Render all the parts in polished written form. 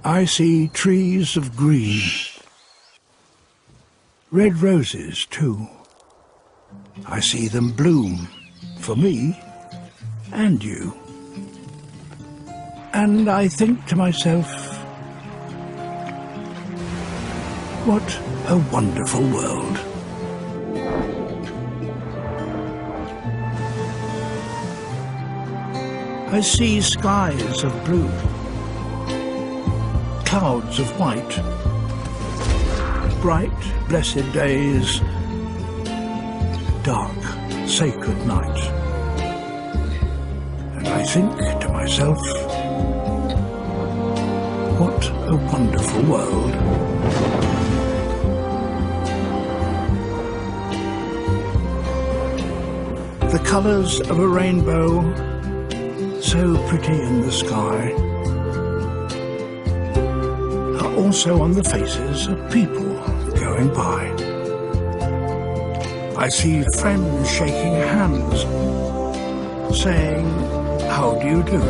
I see trees of green, red roses too. I see them bloom for me and you. And I think to myself, what a wonderful world. I see skies of blue, clouds of white, bright, blessed days, dark, sacred night. And I think to myself, what a wonderful world. The colours of a rainbow, so pretty in the sky, are also on the faces of people going by. I see friends shaking hands, saying, how do you do?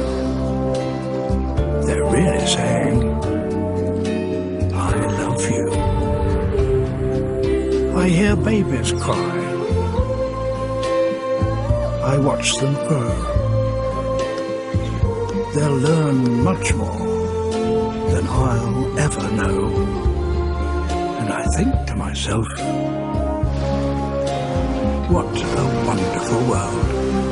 They're really saying, I love you. I hear babies cry. I watch them grow. They'll learn much more than I'll ever know. And I think to myself, what a wonderful world.